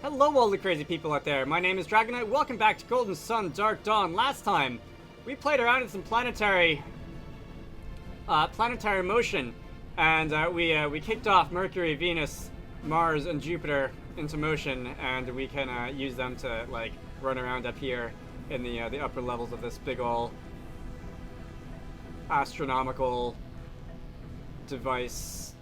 Hello all the crazy people out there, my name is Dragonite, welcome back to Golden Sun Dark Dawn. Last time, we played around in some planetary motion, and we kicked off Mercury, Venus, Mars, and Jupiter into motion, and we can use them to, like, run around up here in the upper levels of this big ol' astronomical device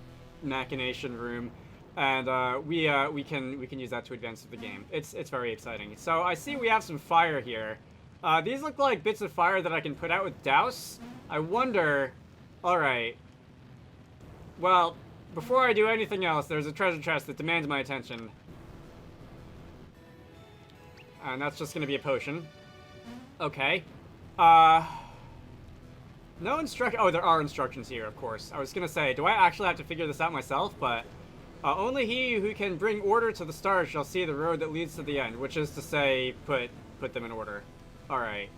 machination room. And we can use that to advance through the game. It's very exciting. So I see we have some fire here. These look like bits of fire that I can put out with douse. I wonder. All right. Well, before I do anything else, there's a treasure chest that demands my attention, and that's just gonna be a potion. Okay. No instruction. Oh, there are instructions here, of course. I was gonna say, do I actually have to figure this out myself? But only he who can bring order to the stars shall see the road that leads to the end, which is to say, put them in order. All right.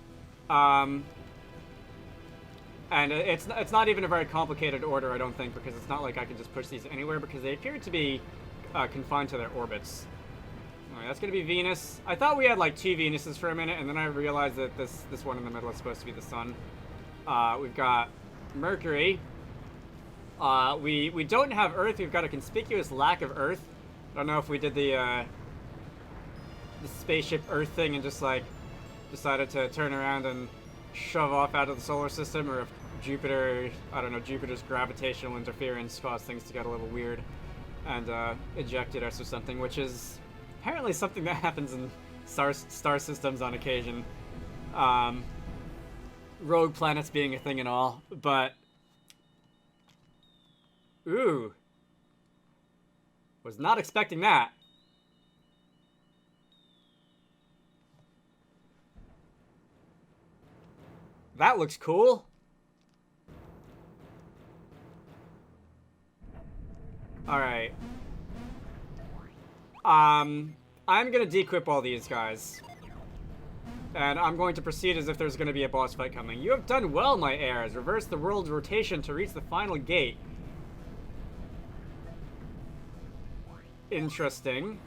And it's not even a very complicated order, I don't think, because it's not like I can just push these anywhere, because they appear to be confined to their orbits. All right, that's gonna be Venus. I thought we had like 2 Venuses for a minute, and then I realized that this one in the middle is supposed to be the sun. We've got Mercury. We don't have Earth. We've got a conspicuous lack of Earth. I don't know if we did the spaceship Earth thing and just like decided to turn around and shove off out of the solar system, or if Jupiter, I don't know, Jupiter's gravitational interference caused things to get a little weird and ejected us or something, which is apparently something that happens in star systems on occasion. Rogue planets being a thing and all, but ooh. Was not expecting that. That looks cool. Alright. I'm gonna dequip all these guys. And I'm going to proceed as if there's gonna be a boss fight coming. You have done well, my heirs. Reverse the world's rotation to reach the final gate. Interesting.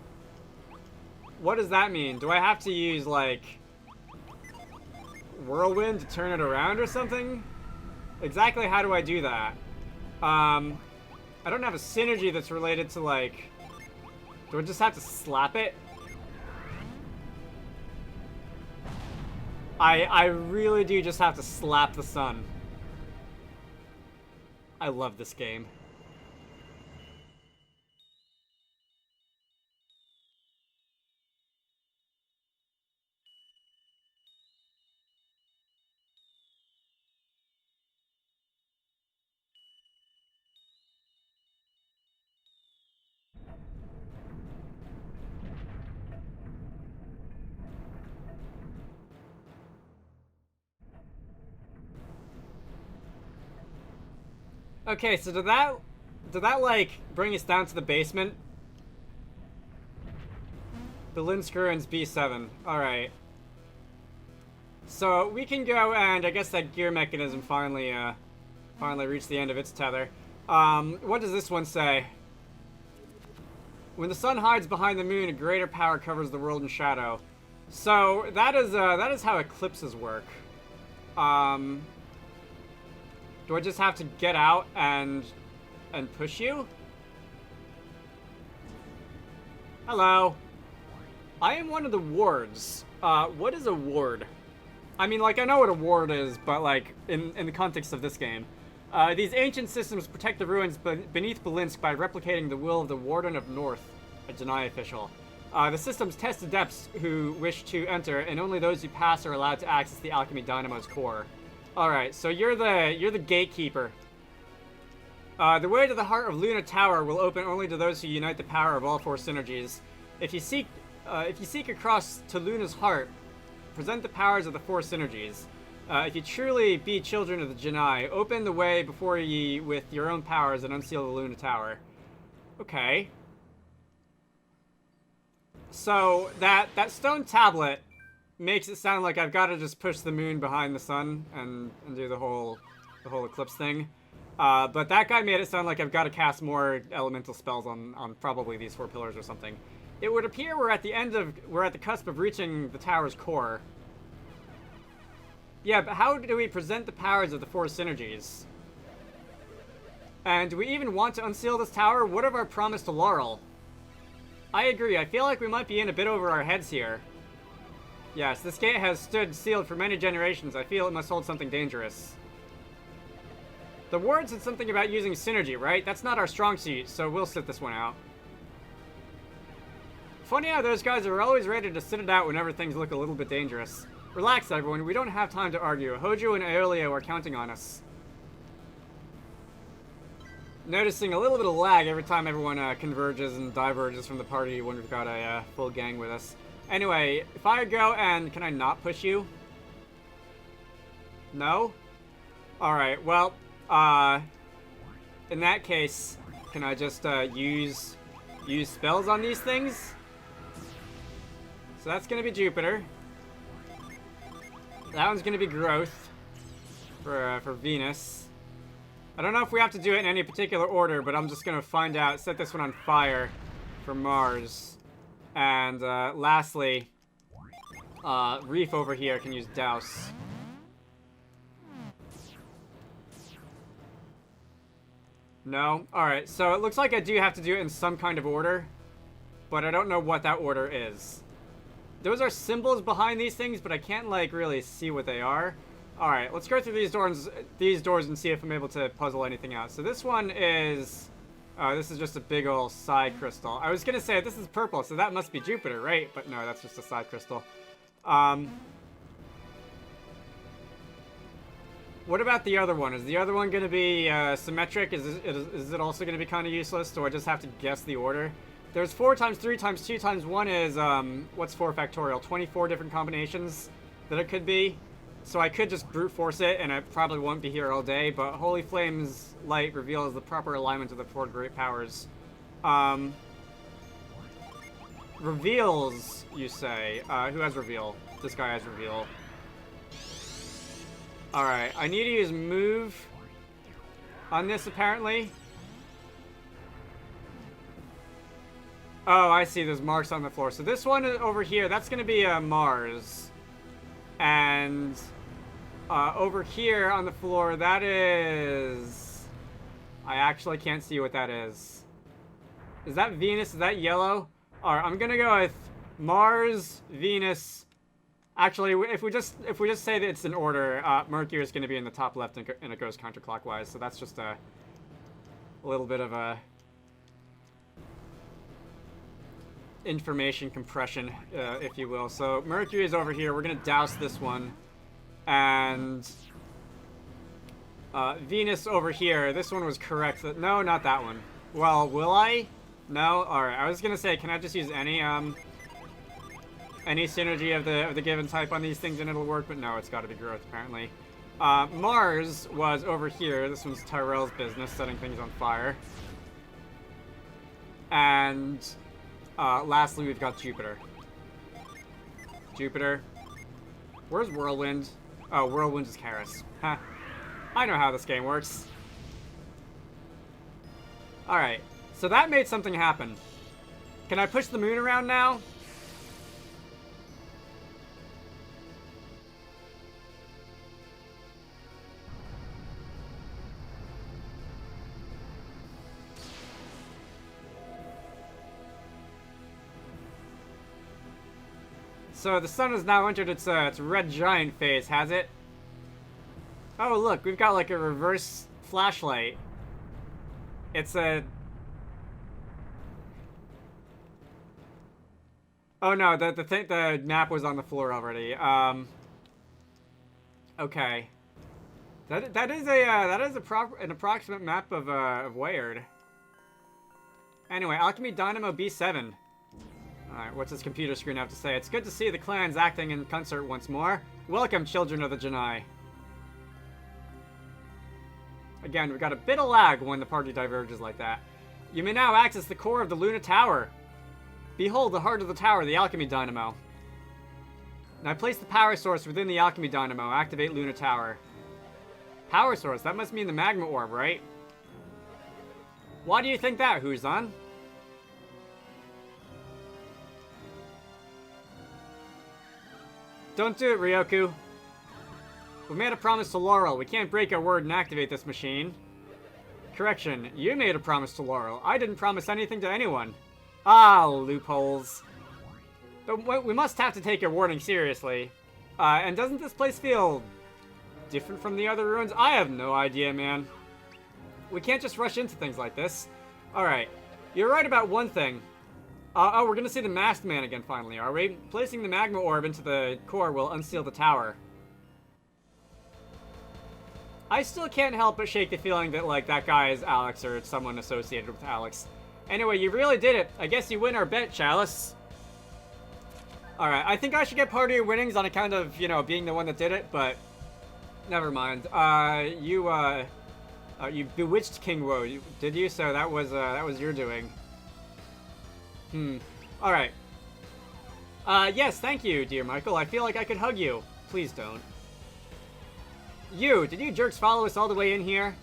What does that mean? Do I have to use, like, whirlwind to turn it around or something? Exactly how do I do that? I don't have a synergy that's related to, like, do I just have to slap it? I really do just have to slap the sun. I love this game. Okay, so did that like bring us down to the basement? The Linscruins B7. Alright. So we can go, and I guess that gear mechanism finally reached the end of its tether. What does this one say? When the sun hides behind the moon, a greater power covers the world in shadow. So that is how eclipses work. Do I just have to get out and push you? Hello. I am one of the wards. What is a ward? I mean, like, I know what a ward is, but, like, in the context of this game. These ancient systems protect the ruins beneath Belinsk by replicating the will of the Warden of North, a Janai official. The systems test adepts who wish to enter, and only those who pass are allowed to access the Alchemy Dynamo's core. Alright, so you're the gatekeeper. The way to the heart of Luna Tower will open only to those who unite the power of all 4 synergies. If you seek across to Luna's heart, present the powers of the 4 synergies. If you truly be children of the Janai, open the way before ye with your own powers and unseal the Luna Tower. Okay. So that stone tablet makes it sound like I've got to just push the moon behind the sun and do the whole eclipse thing. But that guy made it sound like I've got to cast more elemental spells on probably these 4 pillars or something. It would appear we're at the cusp of reaching the tower's core. Yeah, but how do we present the powers of the four synergies? And do we even want to unseal this tower? What of our promise to Laurel? I agree, I feel like we might be in a bit over our heads here. Yes, this gate has stood sealed for many generations. I feel it must hold something dangerous. The ward said something about using synergy, right? That's not our strong suit, so we'll sit this one out. Funny how those guys are always ready to sit it out whenever things look a little bit dangerous. Relax, everyone. We don't have time to argue. Hojo and Aeolio are counting on us. Noticing a little bit of lag every time everyone converges and diverges from the party when we've got a full gang with us. Anyway, if I go and... Can I not push you? No? Alright, well, in that case, can I just use spells on these things? So that's going to be Jupiter. That one's going to be Growth for Venus. I don't know if we have to do it in any particular order, but I'm just going to find out. Set this one on fire for Mars. And lastly, Reef over here can use Douse. No? Alright, so it looks like I do have to do it in some kind of order, but I don't know what that order is. Those are symbols behind these things, but I can't, like, really see what they are. Alright, let's go through these doors and see if I'm able to puzzle anything out. So this one is... this is just a big ol' side crystal. I was gonna say, this is purple, so that must be Jupiter, right? But no, that's just a side crystal. What about the other one? Is the other one gonna be symmetric? Is it also gonna be kind of useless? Do I just have to guess the order? There's 4 times 3 times 2 times 1 is, what's 4 factorial? 24 different combinations that it could be. So I could just brute force it, and I probably won't be here all day, but Holy Flame's light reveals the proper alignment of the 4 great powers. Reveals, you say. Who has reveal? This guy has reveal. Alright, I need to use move on this, apparently. Oh, I see. There's marks on the floor. So this one over here, that's going to be Mars. And over here on the floor, that is... I actually can't see what that is. Is that Venus? Is that yellow? Alright, I'm going to go with Mars, Venus... Actually, if we just say that it's in order, Mercury is going to be in the top left and it goes counterclockwise. So that's just a little bit of a information compression, if you will. So Mercury is over here. We're going to douse this one, and Venus over here. This one was correct. No, not that one. Well, will I? No. All right. I was going to say, can I just use any synergy of the given type on these things and it'll work, but no, it's got to be growth, apparently. Mars was over here. This one's Tyrell's business, setting things on fire. And lastly, we've got Jupiter. Jupiter. Where's Whirlwind? Oh, Whirlwind is Icarus. Huh. I know how this game works. Alright, so that made something happen. Can I push the moon around now? So the sun has now entered its red giant phase, has it? Oh look, we've got like a reverse flashlight. It's a... Oh no, the map was on the floor already. Okay. That is an approximate map of Wayard. Anyway, Alchemy Dynamo B7. Alright, what's this computer screen have to say? It's good to see the clans acting in concert once more. Welcome, children of the Janai. Again, we've got a bit of lag when the party diverges like that. You may now access the core of the Luna Tower. Behold the heart of the tower, the Alchemy Dynamo. Now place the power source within the Alchemy Dynamo. Activate Luna Tower. Power source? That must mean the magma orb, right? Why do you think that, Huzan? Don't do it, Ryoku. We made a promise to Laurel. We can't break our word and activate this machine. Correction, you made a promise to Laurel. I didn't promise anything to anyone. Ah, loopholes. But we must have to take your warning seriously. And doesn't this place feel different from the other ruins? I have no idea, man. We can't just rush into things like this. Alright, you're right about one thing. Oh, we're gonna see the masked man again finally, are we? Placing the magma orb into the core will unseal the tower. I still can't help but shake the feeling that, like, that guy is Alex or someone associated with Alex. Anyway, you really did it. I guess you win our bet, Chalice. Alright, I think I should get part of your winnings on account of, you know, being the one that did it, but never mind. You bewitched King Woe, did you? So that was your doing. Alright. Yes, thank you, dear Michael. I feel like I could hug you. Please don't. Did you jerks follow us all the way in here?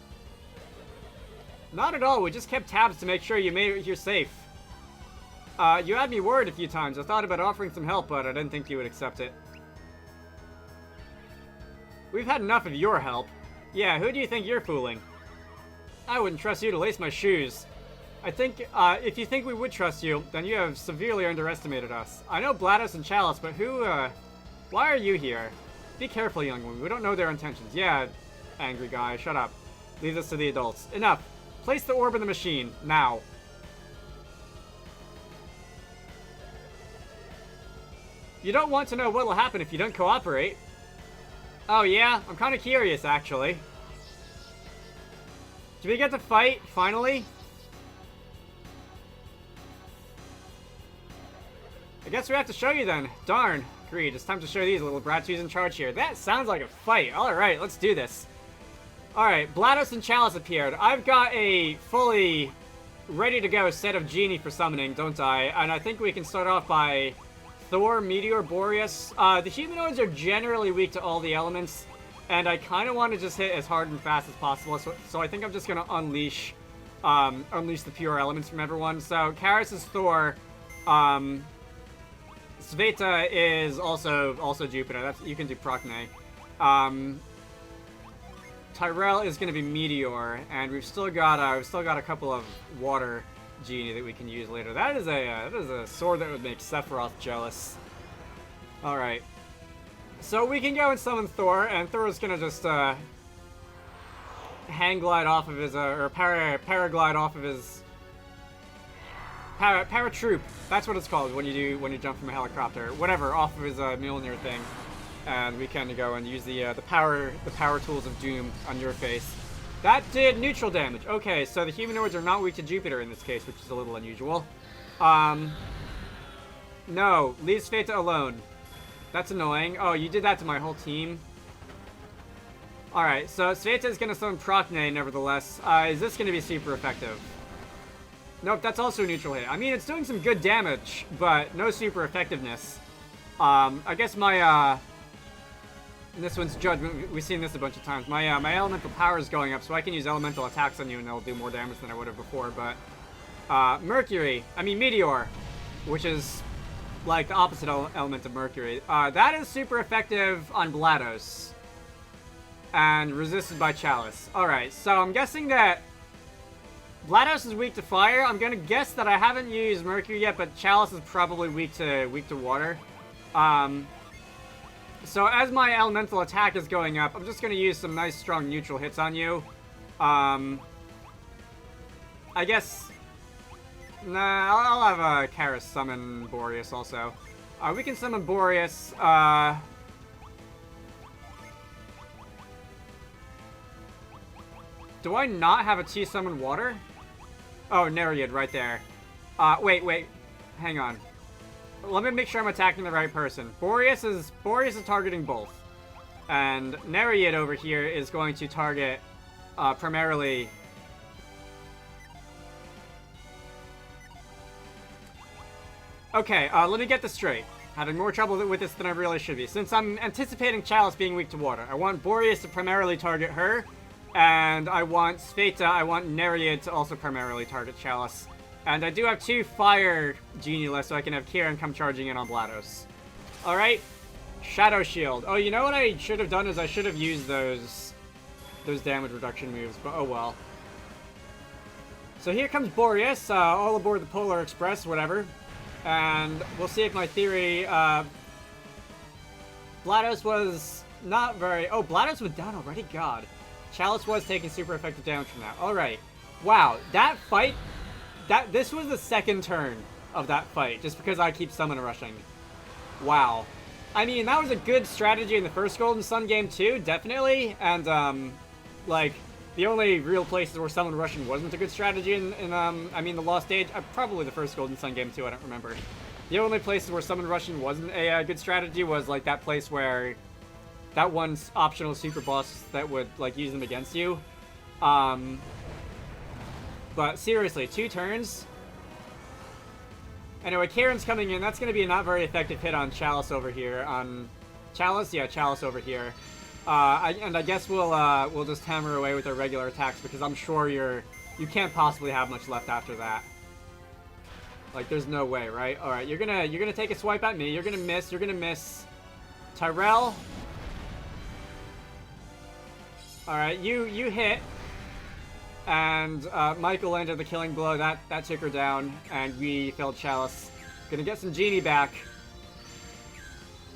Not at all, we just kept tabs to make sure you made it here safe. You had me worried a few times. I thought about offering some help, but I didn't think you would accept it. We've had enough of your help. Yeah, who do you think you're fooling? I wouldn't trust you to lace my shoes. I think, if you think we would trust you, then you have severely underestimated us. I know GLaDOS and Chalice, but why are you here? Be careful, young one. We don't know their intentions. Yeah, angry guy, shut up. Leave this to the adults. Enough. Place the orb in the machine, now. You don't want to know what will happen if you don't cooperate. Oh yeah? I'm kind of curious, actually. Do we get to fight, finally? I guess we have to show you then. Darn. Agreed. It's time to show these little brats who's in charge here. That sounds like a fight. Alright, let's do this. Alright, GLaDOS and Chalice appeared. I've got a fully ready-to-go set of Genie for summoning, don't I? And I think we can start off by Thor, Meteor, Boreas. The humanoids are generally weak to all the elements, and I kind of want to just hit as hard and fast as possible, so I think I'm just going to unleash the pure elements from everyone. So, Icarus is Thor, Sveta is also Jupiter. You can do Procne. Tyrell is going to be Meteor, and we've still got a couple of water Genie that we can use later. That is a sword that would make Sephiroth jealous. All right, so we can go and summon Thor, and Thor is going to just hang glide off of his or paraglide off of his paratroop. That's what it's called when you jump from a helicopter, whatever, off of his Mjolnir thing. And we can go and use the power tools of doom on your face. That did neutral damage. Okay, so the humanoids are not weak to Jupiter in this case, which is a little unusual. No, leave Sveta alone. That's annoying. Oh, you did that to my whole team. Alright, so Sveta is going to summon Procne, nevertheless. Is this going to be super effective? Nope, that's also a neutral hit. I mean, it's doing some good damage, but no super effectiveness. I guess my, this one's Judgment. We've seen this a bunch of times. My elemental power is going up, so I can use elemental attacks on you, and they'll do more damage than I would have before, but... Meteor, which is, like, the opposite element of Mercury. That is super effective on GLaDOS. And resisted by Chalice. Alright, so I'm guessing that GLaDOS is weak to fire. I'm gonna guess that I haven't used Mercury yet, but Chalice is probably weak to water. So as my elemental attack is going up, I'm just gonna use some nice strong neutral hits on you. I guess... Nah, I'll have Icarus summon Boreas also. We can summon Boreas. Do I not have a T-summon water? Oh, Nereid, right there. Wait. Hang on. Let me make sure I'm attacking the right person. Boreas is targeting both. And Nereid over here is going to target, primarily... Okay, let me get this straight. Having more trouble with this than I really should be. Since I'm anticipating Chalice being weak to water, I want Boreas to primarily target her. And I want Sveta, I want Nereid to also primarily target Chalice. And I do have 2 fire Genie left, so I can have Kieran come charging in on GLaDOS. Alright. Shadow Shield. Oh, you know what I should have done is I should have used those damage reduction moves, but oh well. So here comes Boreas, all aboard the Polar Express, whatever. And we'll see if my theory, GLaDOS was not very... Oh, GLaDOS was down already? God. Chalice was taking super effective damage from that. Alright. Wow, that fight... This was the second turn of that fight, just because I keep summon rushing. Wow. I mean, that was a good strategy in the first Golden Sun game too, definitely. And, like, the only real places where summon rushing wasn't a good strategy I mean, the Lost Age... probably the first Golden Sun game too, I don't remember. The only places where summon rushing wasn't a good strategy was, like, that place where... that one optional super boss that would, like, use them against you. But seriously, 2 turns? Anyway, Karen's coming in. That's going to be a not very effective hit on Chalice over here. On Chalice? Yeah, Chalice over here. And I guess we'll just hammer away with our regular attacks because I'm sure you can't possibly have much left after that. Like, there's no way, right? All right, you're gonna take a swipe at me. You're gonna miss. You're gonna miss. Tyrell. All right, you hit. And Michael landed the killing blow. That took her down, and we failed Chalice. Gonna get some Genie back.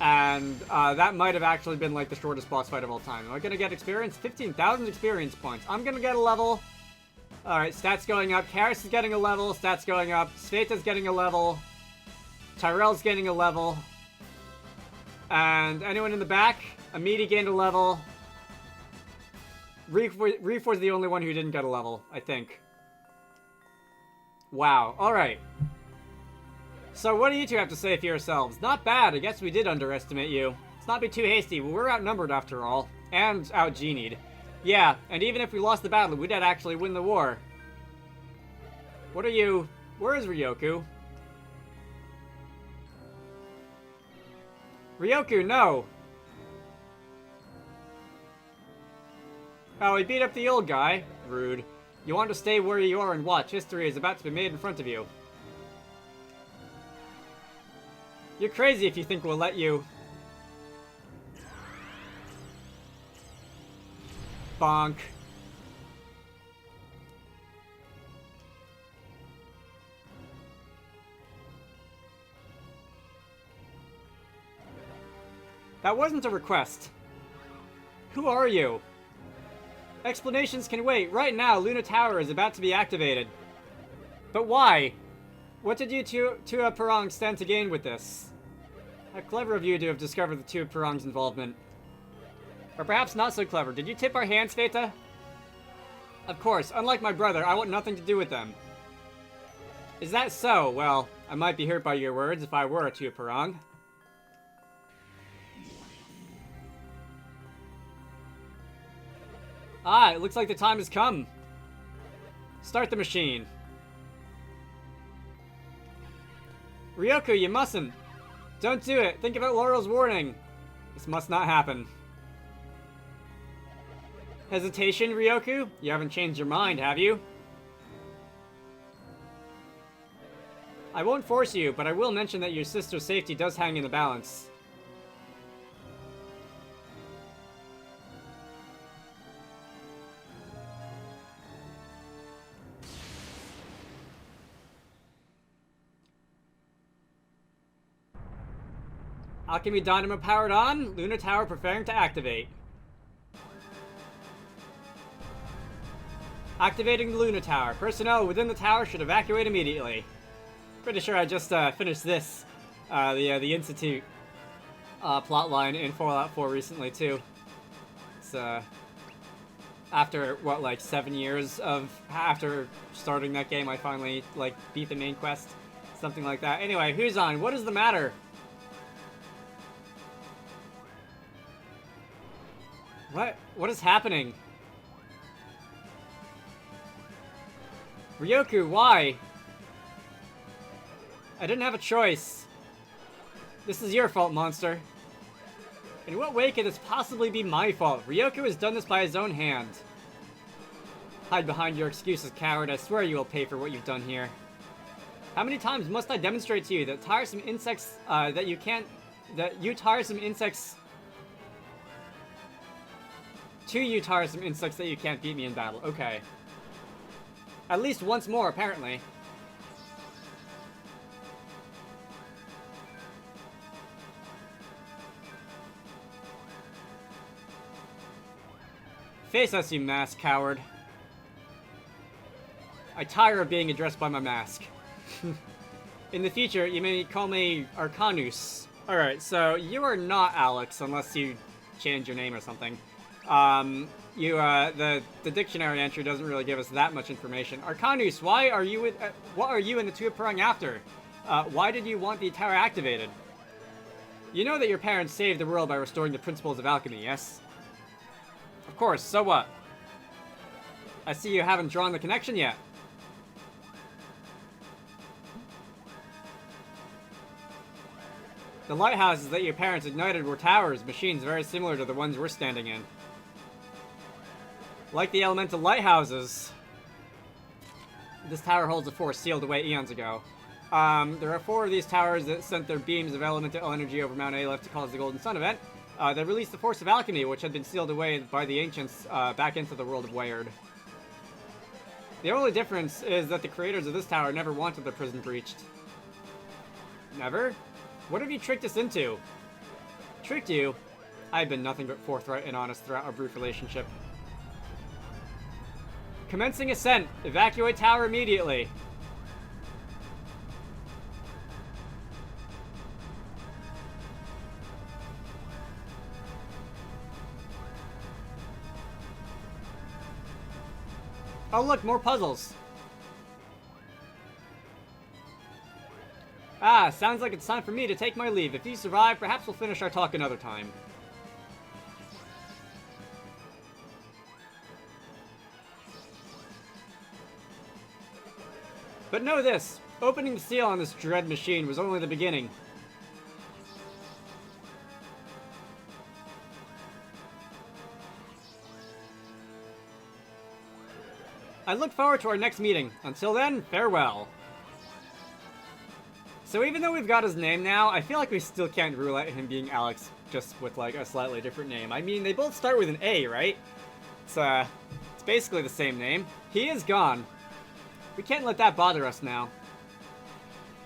And that might have actually been like the shortest boss fight of all time. Am I gonna get experience? 15,000 experience points. I'm gonna get a level. Alright, stats going up. Karis is getting a level. Stats going up. Sveta's getting a level. Tyrell's getting a level. And anyone in the back? Amity gained a level. Reef was the only one who didn't get a level, I think. Wow. Alright. So what do you two have to say for yourselves? Not bad. I guess we did underestimate you. Let's not be too hasty. We're outnumbered after all. And out-genied. Yeah, and even if we lost the battle, we did actually win the war. What are you... Where is Ryoku? Ryoku, no! Oh, he beat up the old guy. Rude. You want to stay where you are and watch. History is about to be made in front of you. You're crazy if you think we'll let you... Bonk. That wasn't a request. Who are you? Explanations can wait. Right now, Luna Tower is about to be activated. But why? What did you two Parang stand to gain with this? How clever of you to have discovered the two Parang's involvement. Or perhaps not so clever. Did you tip our hands, Veta? Of course. Unlike my brother, I want nothing to do with them. Is that so? Well, I might be hurt by your words if I were a two Parang. Ah, it looks like the time has come. Start the machine. Ryoku, you mustn't. Don't do it. Think about Laurel's warning. This must not happen. Hesitation, Ryoku? You haven't changed your mind, have you? I won't force you, but I will mention that your sister's safety does hang in the balance. Alchemy Dynamo powered on. Luna Tower preparing to activate. Activating the Luna Tower. Personnel within the tower should evacuate immediately. Pretty sure I just finished this, the Institute plotline in Fallout 4 recently too. It's after what, like 7 years after starting that game, I finally like beat the main quest, something like that. Anyway, who's on? What is the matter? What is happening? Ryoku, why? I didn't have a choice. This is your fault, monster. In what way could this possibly be my fault? Ryoku has done this by his own hand. Hide behind your excuses, coward. I swear you will pay for what you've done here. How many times must I demonstrate to you that tiresome insects that you can't You tiresome insects... 2 you tiresome insects that you can't beat me in battle. Okay. At least once more, apparently. Face us, you mask coward. I tire of being addressed by my mask. In the future, you may call me Arcanus. Alright, so you are not Alex, unless you change your name or something. The dictionary entry doesn't really give us that much information. Arcanus, why are you what are you and the two praying after? Why did you want the tower activated? You know that your parents saved the world by restoring the principles of alchemy, yes? Of course, so what? I see you haven't drawn the connection yet. The lighthouses that your parents ignited were towers, machines very similar to the ones we're standing in. Like the elemental lighthouses, this tower holds a force sealed away eons ago. There are 4 of these towers that sent their beams of elemental energy over Mount Aleph to cause the Golden Sun event. They released the force of alchemy, which had been sealed away by the ancients back into the world of Weird. The only difference is that the creators of this tower never wanted the prison breached. Never? What have you tricked us into? Tricked you? I've been nothing but forthright and honest throughout our brief relationship. Commencing ascent. Evacuate tower immediately. Oh look, more puzzles. Ah, sounds like it's time for me to take my leave. If you survive, perhaps we'll finish our talk another time. But know this, opening the seal on this dread machine was only the beginning. I look forward to our next meeting. Until then, farewell. So even though we've got his name now, I feel like we still can't rule out him being Alex, just with like a slightly different name. I mean, they both start with an A, right? It's basically the same name. He is gone. We can't let that bother us now.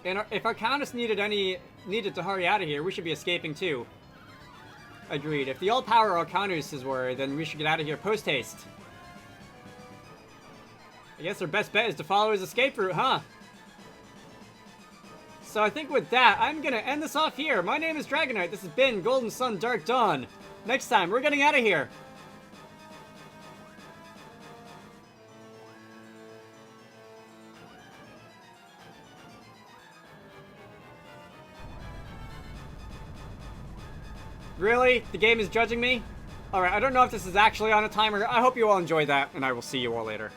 And if Arcanus needed to hurry out of here, we should be escaping too. Agreed. If the all-power Arcanus is worried, then we should get out of here post-haste. I guess our best bet is to follow his escape route, huh? So I think with that, I'm gonna end this off here. My name is Dragonite. This has been Golden Sun Dark Dawn. Next time, we're getting out of here. Really? The game is judging me? Alright, I don't know if this is actually on a timer. I hope you all enjoyed that, and I will see you all later.